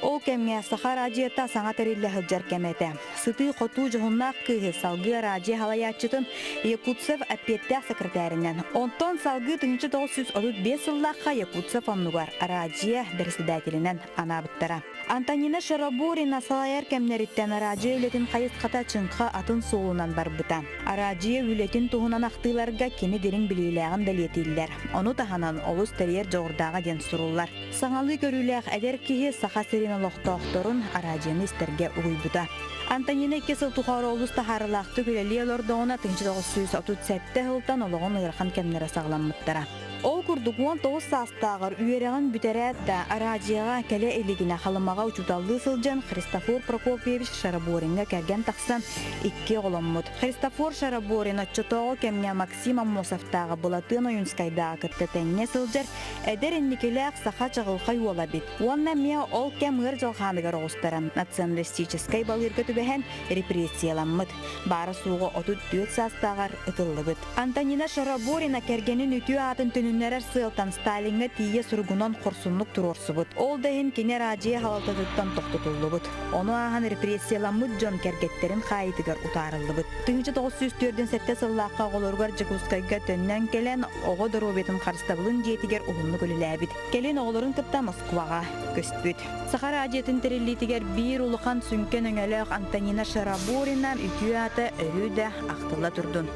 Ол кәмме Саха радиота саңа тәрелі ғылжар кәметі. Сыты қоту жұғыннақ күйі салғы радио халаятчытын Якутсев әппеттәк секретарінен. Онтон салғы 1935 сыллаққа Якутсев оннуғар радио дәрсідәтелінен анабыттара. Антонина Шараборина салайар кәмнеріттен радио үлетін қайысқата чыңқа атын соуынан барбыта. Радио үлетін туғынан ақтыларға кені дерін білейләғын дәлетелілер. Оны тағанан олыс тәрер жоғырдаға ден сұрулар. Саңалы көрүләк әдер киһи саха сирин олохтоохторун аражыны истерге уйбута. Антонина кесыл тухары олус тахарылақты күлелі олордоғына 1937 хылтан олығын ырхан кемнері сағламмыттара. Ол күрдігуан 9 састағыр үйереген бүтерәт да аражыға кәлі элігіне қалымаға учуталды сылжан Христофор Прокопьевич Шараборинға кәрген тақсан 2 қолыммыд. Христофор Шараборин отчетоғы кемне Максим Аммосовтағы бұлатын ойынскайдағы кітті тәңне сылжар әдер энникеләк саха чағылға юола бит. Уанна мия ол кәм ғыр жалғанығыр оғыстаран националистическай балырғы түбәхен репрессияламмыд. Бары суғы 34 састағыр ұтылы бит. Антонина Шараборина кәргенін үтіу атын түніннәрәр сылтан Сталинға тие сүргінон қорсунлық тұрорсы бұд. Ол дайын кене ражия халалтадыттан тоқтытылы бұд. Оны ағын репрессияламыд жон кәргеттерін қайдығар ұтарылы бұд. 1904-ден сәтте сыллаққа қолырғар Жекускайға төннен келен оғы дұробетін қарыстабылын жетігер ұлымны көліләбіт. Келен оғылырын кітта Москваға көстбіт. Саха радиетін тірелітігер бір ұлыған сүнкен өңеліғ Антонина Шараборина үтіу аты өрі ақтыла тұрдын.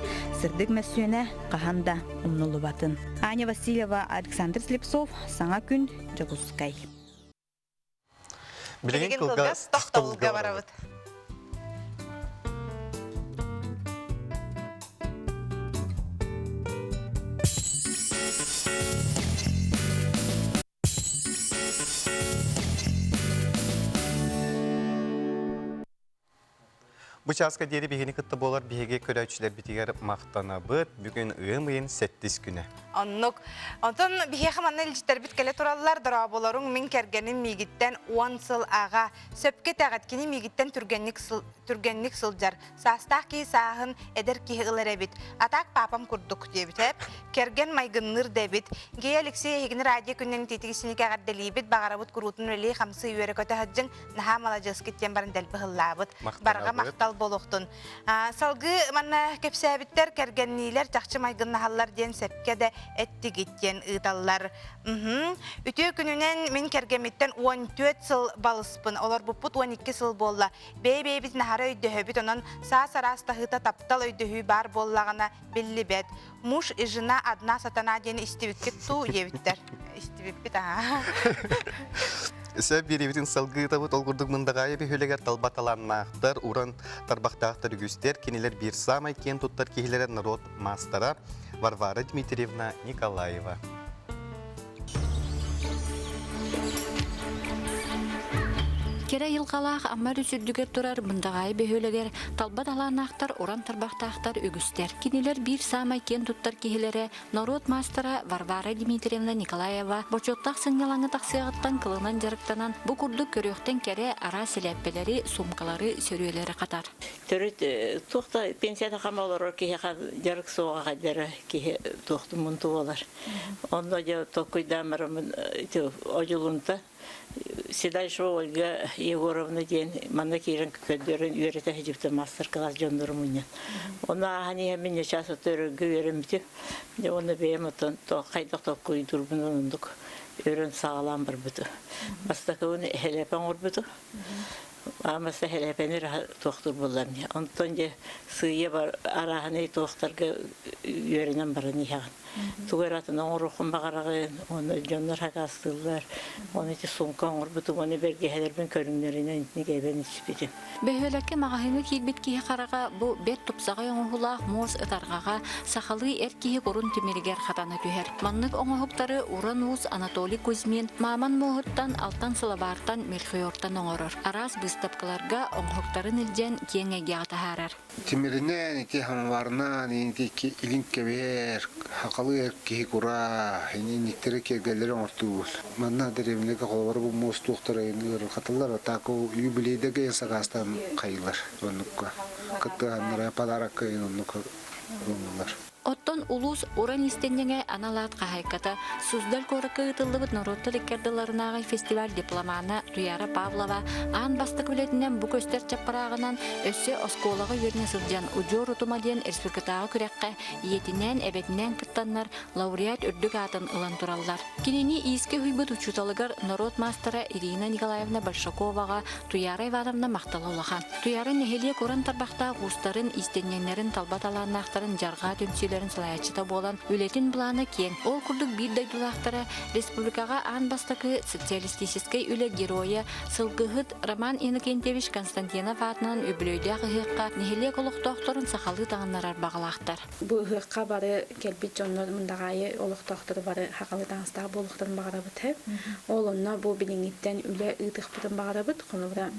Сырдық мәсуіне қағанда ұмнылы батын. Аня Васильева, Александр Слепцов, Саңа күн, Жекускай. Білеген қылғас тоқтауылға барабыд. Bu çaska deri bihini kıttı bolar bihege körəçlər bitiger maqtana bıt. Bugün ığımıyın 7 günü. Onluk. Ondan bihe xamanna ilcitler bitkele turallar darabolarun min kergenin migitten 10 sıl ağa. Söpke tağatkini migitten türgenlik sılcar. Sastaq ki sağın eder ki ılar bit. Atak papam kurduk debit hep. Kergen maygınır debit. Gey Alexey hegini radyo künnen titigisini kağıt delibit. Bağarabut kurutun öyle xamsı üyere kötü hıccın. Naha malacağız kityen barın delbi hıllabıt. Barga maqtal boluqtun. Salgı manna kepsabitler kergenniler taqçı maygınna hallar diyen sepke de etti gityen ıdallar. Ütü gününen min kergemitten 14 sıl balıspın. Olar buput 12 sıl bolla. Bey biz nahara öydühü bit. Onun sağ sarasta hıta taptal öydühü bar bollağına belli bet. Muş ijina adna satana diyeni istivikket tu yevitler. İstivik aha. Сөп беребетін салғы табыт олғырдық мұндағайы бөхөлегер талбаталаннақтар, уран тарбақтақтар үгістер, кенелер бір самай кен тұттар кейлері народ мастара Варвара Дмитриевна Николаева. Кері елғалақ аммар үсүрдігер тұрар бұндағай бөхөлігер талбат аланақтар, оран тарбақтақтар үгістер. Кенелер бір самай кен тұттар кейлері народ мастара Варвара Дмитриевна Николаева бочоттақ сыңнелаңы тақсияғыттан қылынан жарықтанан бұ күрді көріқтен кәрі ара селеппелері, сумкалары, сөрелері қатар. Төрет тоқта пенсияда қамалар кейі жарық соға қадары кейі тоқты мұнты олар. Онда жа тоққойдамырымын ожылынта Седайшо Ольга Егоровна ден мана кирен көдөрөн үйрөтө хижипте мастер-класс жондурмунья. Она ани мен часа төрөгө үйрөмүтү. Оны бемотон то кайдак то койдурбундук. Өрөн сагалам бир бүтү. Бастакын хелепен урбуту. Амаса хелепенер токтур булларны. Онтон же сыя бар араханы тохторго үйрөнөн барыны яган. Тугератын оңрухун багарагын, оны жоннор хакастылар. Оны те сумкан урбуту, оны берге хелербен көрүңнөрүнөн негебен ичпити. Бехөлөкке магахыңы кийбит кии карага бу бет тупсага оңгулах моз ытаргага сахалы эркии корун темиргер хатаны түһер. Маннык оңохуптары Уран Уз Анатолий Кузьмин Маман Мохуттан Алтан Салабартан Мелхиортан оңорор. Арас быстапкаларга оңохуктарын илжен кеңеге атахарар. Темиринен ки хамварнан инти илинкебер хакалы эркии кура никтери кергелер оңортуу. Манна деремлеге колбар бу моз туктары инер хаталар таку юбилейдеге сагастан кайылар онукка. Кытаннара подарок онукка онлар. Оттон улус уран истеннеге аналат кахайката суздал коракы ытылыбыт народты лекердыларынагы фестиваль дипломаны Туяра Павлова ан бастык билетинен бу көстер чаппарагынан өссө осколага йөрне сылжан ужор утумаден республикатагы күрәккә иетинен эбетинен кыттаннар лауреат үрдүк атын ылан тураллар. Кинени иске хуйбыт учуталыгар народ мастера Ирина Николаевна Большаковага Туяра Ивановна макталуулахан. Туяра нехелие коран тарбакта устарын истенненнерин талбаталаннактарын жарга түнсүлөрүн салая ачыта болан үлетін планы кең. Ол курдук бир дайдулақтары республикаға ан бастакы социалистической үлі героя сылгыхыт Роман Иннокентьевич Константинов атынан өбілөйді ағығыққа нехеле колуқтоқторын сақалы тағынларар бағалақтар. Бу хыкка бары келбит жоннор мындагайы олуктоктор бары хакалы таңстаа болуктан багарабыт хеп. Ол онна бу билиңиттен үле ытыкпытын багарабыт. Конура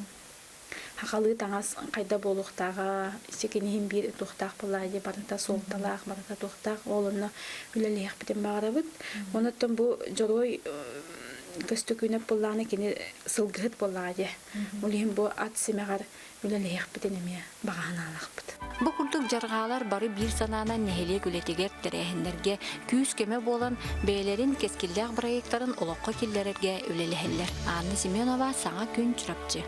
хакалы таңас кайда болуктага секенин бир тухтак булайы барыта солталак барыта тухтак ол онна үлелек битен багарабыт. Онотон бу жолой көстүкүнөп булланы кини сылгыт булайы. Улим бу ат семегар үлелек битен эме баганалакпыт. Бу курдук жаргалар бары бир сананан нехеле күлетегер терехиндерге күз көмө болан бээлерин кескилдег проекттарын олокко киллерерге үлелехеллер. Анна Семенова саңа күн чурапчы.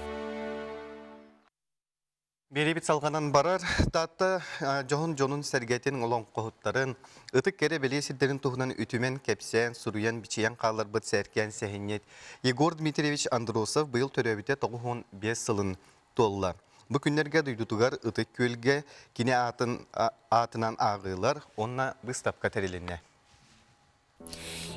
Беребит салганан барар, татта жонун сергетин олон кохуттарын, ытык кере белесиддерин тухунан үтүмен кепсен, суруян бичиян калар быт серкен сехинет. Егор Дмитриевич Андросов быйыл төрөбүтө 95 сылын толла. Бу күннерге дүйдутугар ытык көлге кини атынан агылар, онна выставка терелине.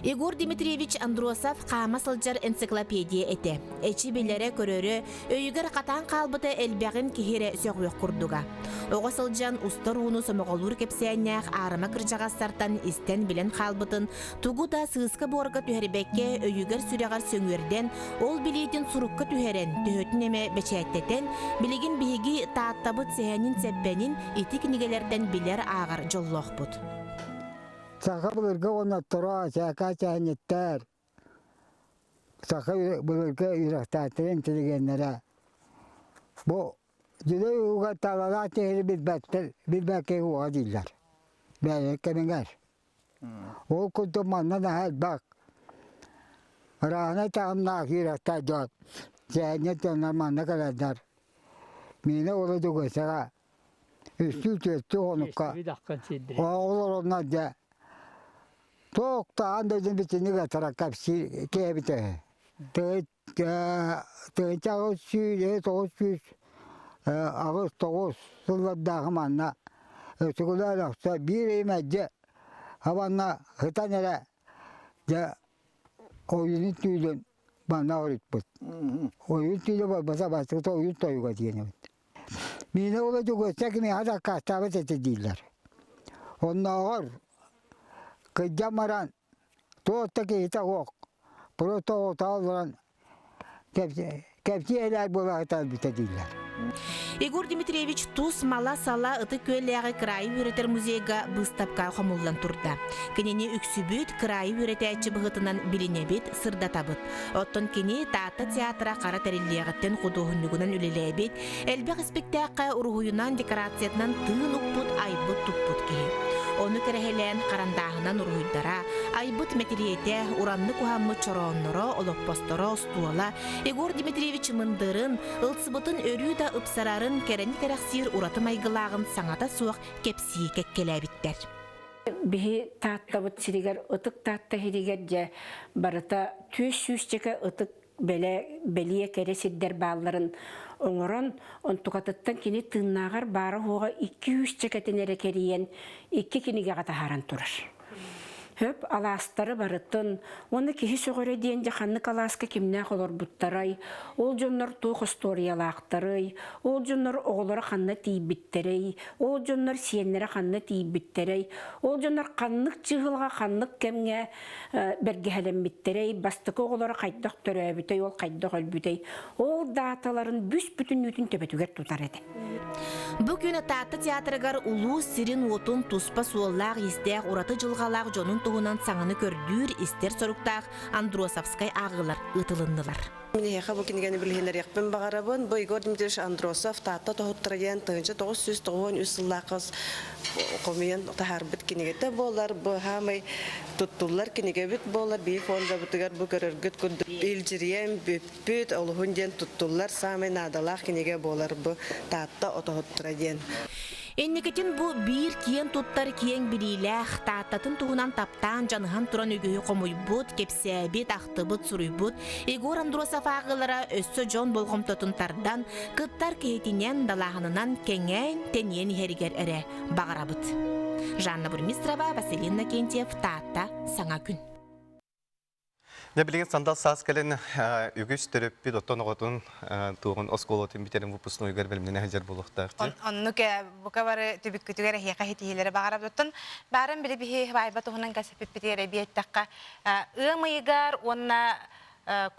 Егор Дмитриевич Андросов қама сылжар энциклопедия эте. Эчи билere көрөрі, өйігер қатан қалбыты әлбәғін кехере сөғуек құрдуға. Оға сылжан ұстар уыну сомоғолур кепсәйнәқ арыма кіржағастартан істен білен қалбытын, тугу да сығысқы борғы түхербекке өйігер сүрегар сөңерден, ол билейтін сұрыққы түхерен, түхетін еме бәчәттетен, білеген бігі тааттабыт сәйәнін сәппәнін ити книгелерден білер ағар жоллоқ бұд. Саха бұлырға онаттыра, сәка сәнеттер. Саха бұлырға үйрақтатырын тілгенлері. Бұл жүлі ұға талала тегері білбәкке ұға дейілер. Бәлі кәмеңер. Ол күнті маннан әл бақ. Рағына тағымнақ үйрақтар жол. Сәнет онлар манна қаладар. Мені олы дүгісіға. Үстü төтті оныққа. Оғылыр онлар да. Тоқта андайдың бітіні қатыра кәпсі кәбіті. Тығынча ағыз сүйі, ағыз тоғыз сылладдағы манна. Өсігілер ақса бір емәді хаванна ғытан әрі ойыны түйден манна орит бұд. Ойын түйді баса бастықта ойын тойуға дейін өт. Мені олы жүгөсті кеме ғада қастабы сәті дейлер. Онна оғыр Кыджамаран, тоғытта кейті оқ, бұлы тоғыта олыран кәпсі әләр болағыта әлбіті дейлер. Егор Дмитриевич тус мала сала ыты көлләғы крайы үйретер музейға бұстапқа қомылдан тұрда. Кенені үксүбіт крайы үйретәчі бұғытынан білінебет, сырдатабыт. Оттон кені таатта театра қара тәреллеғіттен құдуғынығынан үлеләбет, әлбәқ спектаққа ұрғуынан декорациятынан тыын ұқпыт, айбыт тұқпыт кейі. Оны кәрәхелән қарандағынан ұрғыддара, айбыт мәтериете, уранны кухаммы чороннора, олоппостора, стуала, Егор Дмитриевич мындырын, ылсыбытын өрі да ұпсарарын кәрәні кәрәқсир ураты майгылағын саңата суық кепсии кәккеләбіттер. Бихи тааттабыт сиригер, ытык таатта хиригер же барыта түйіс-сүйістеке ытык белие кәрі сирдер балларын оңырын, онтуқатыттан кені тыннағар бары хоға 200 чекетін әрі керейен 2 кенеге қатахаран тұрыр. Хөп аластары барытын, оны кехи сөғірі дейінде қаннық аласка кемнәқ олар бұттарай, ол жонлар тоқ историялақтарай, ол жонлар оғылары қанны тейбіттерей, ол жонлар сиенлері қанны тейбіттерей, ол жонлар қаннық чығылға қаннық кемге бәргәлембіттерей, бастықы оғылары қайдық төрәбітей, ол қайдық өлбітей, ол даталарын бүс бүтін үтін төбетігер тұтар еді. Бүгін Татта театрыгар улу сирин отун туспа суоллақ истеғ ураты жылғалақ жонун туғынан саңыны көрдүр истер соруқтақ Андросовскай ағылар ұтылындылар. Мені бұл кенегені білгендер еқпен бағарабын. Бұл Егор Дмитриевич Андросов Татта тоғыттырген тұғыншы 993 қомейен тахар біт кенегеті болар. Бұл хамай тұттулар кенеге біт болар. Бей фонда бұтығар бұл көріргіт күнді елжірен бүт олығынден тұттулар самай надалақ кенеге болар. Бұл Татта тоғыттырген. Эннекетин бу бир киен туттар киен билилэх тааттатын тугунан таптан жаныхан туран үгөйү комуйбут, кепсебит, ахтыбыт, суруйбут. Егор Андросов агылара өссө жон болгомтотунтардан кыттар кейтинен далаханынан кеңен тенен херигер эре багарабыт. Жанна Бурмистрова, Василий Накентьев, Тата, Саңа күн. Я билеген сандал саас кэлэн үгіс төрөппі доттон оғытын туғын осколотын битерін выпускной гөр бөлімден әжер болуқтар. Онны бұқа бары түбік күтігер әйеқа хетихелері бағарап доттын. Барын білі біхе байба туғынан кәсіпіп бітер әбиеттаққа ұмайығар, онна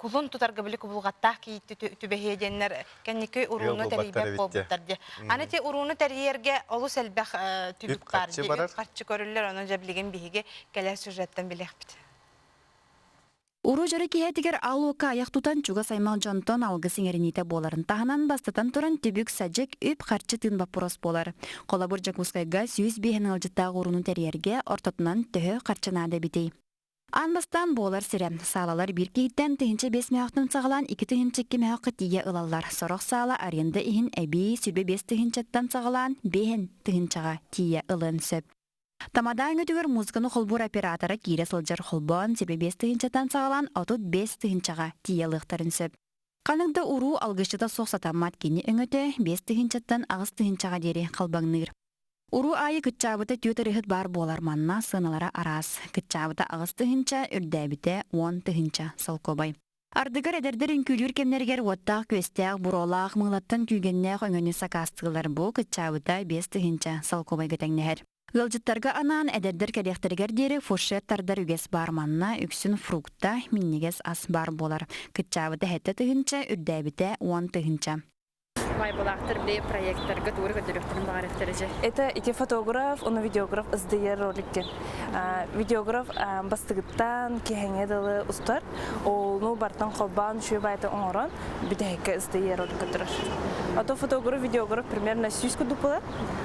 кулун тутарга биле кубулгаттах ки түбехе деннер кеннеке уруну терибе болуптарди. Аны те уруну терьерге олу селбах түбүк барди. Картчы көрүлөр оны жаблеген биһиге келер сюжеттен билехпит. Уру жары киһэтигер алука аяк тутан чуга саймал жонтон алгы сиңерините боларын таханан бастатан туран түбүк саджек үп харчы тын бапорос болар. Колабур жакускайга 105 алжыттагы уруну терьерге ортотунан төһө карчынада битей. Анбастан болар сире. Салалар бир кейттен тыһынча 5 мяқтын сағалан 2 тыһынчыкки мяқы тие ылаллар. Сорох сала аренда иһин эби сүрбе 5 тыһынчаттан сағалан 5 тыһынчаға тие ылын сөп. Тамадан өтігір музыканы холбур операторы кире сылжар холбон сүрбе 5 тыһынчаттан сағалан отут 5 тыһынчаға тие лықтарын сөп. Қаныңда уру алгышыда соқсатамат кені өңөті 5 тыһынчаттан ағыз тыһынчаға дери қалбаңныр. Уру айы кытчабыта түйөтөрүхіт бар болар манна сыналара арас. Кытчабыта ағыз тыһынча, үрдәбіте 10 тыһынча салкобай. Ардыгар эдердер үнкүлүр кемнергер уаттақ көстәк буролақ мыңлаттан күйгеннәқ өңөні сакастығылар бұл кытчабыта 5 тыһынча салкобай гөтәңнәхер. Гылжыттарға анан эдердер кәдектергер дері фуршеттардар үгес бар манна үксін фрукта миннегес ас бар болар. Кытчабыта хәтті тыһынча, үрдәбіте 10 тыһынча. Это ити фотограф, он видеограф издейер роликке. Видеограф бастыгыттан кехеңедалы устар, олну бартан қолбан шүй байты оңыран, бидайка издейер роликке тұрар. А то фотограф, видеограф примерно 100 дупылар,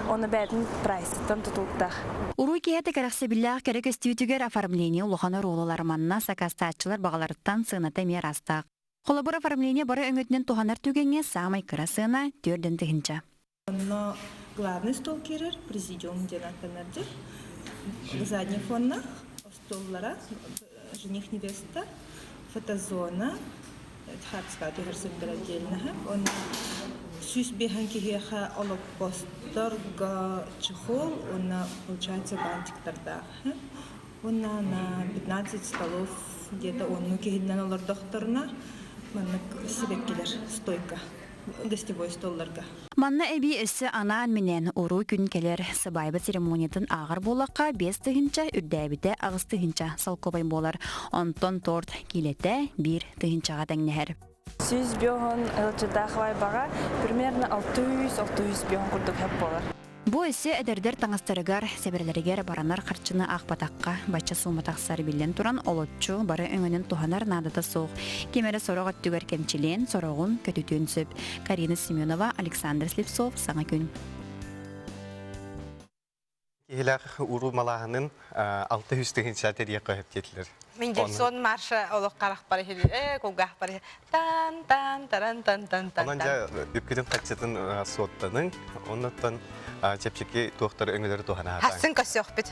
оны бәйтін прайстан тұтылықтақ. Уру кехеті кәрәксебілләқ кәрек істейтігер оформление улуханы ролылар манна сакастатчылар бағаларыттан сынаты мерастақ. Холобур оформление бары өңөтінен туханар түгенге самай кырасына 4 тыһынча. Но главный стол керер, президиум дена канадир. В задней фонах столлара, жених невеста, фотозона, хатска тыгырсыктыр отдельно. Он сюз бехан кихеха олоп посторга чехол, он получается бантиктарда. Он на 15 столов где-то он кихиднан олар докторна. Маннык себеккелер стойка, гостевой столларга. Манна эби өссі анан менен уру күн келер сыбайбы церемониятын ағыр болаққа 5 тыһынча, үрдәбіте ағыз тыһынча салкобай болар. Онтон торт келете 1 тыһынчаға тәңнәхер. Сүйіз бүйон ылчыдақылай баға примерно 600 бүйон күрдік хәп болар. Бу өсі әдердер таңастарыгар сәберлерігер баранар қарчыны ақпатаққа бача суматақсар билен туран олотчу бары өңінен туханар надата соқ. Кемері сорағат түгер кемчилен сорағын көтүтөн сөп. Карина Семенова, Александр Слепцов, Саңа күн. Кехелер уру малағының 600 тыһынча терия қойып кетілер. Мен Джексон марша олық қарақ бары хелі, қолғақ бары тан тан таран тан тан тан. Онан жа үпкетін қатчетін соттының, оннаттан чепчеке тоқтары өңілері тухана. Хасын көсі өқпет.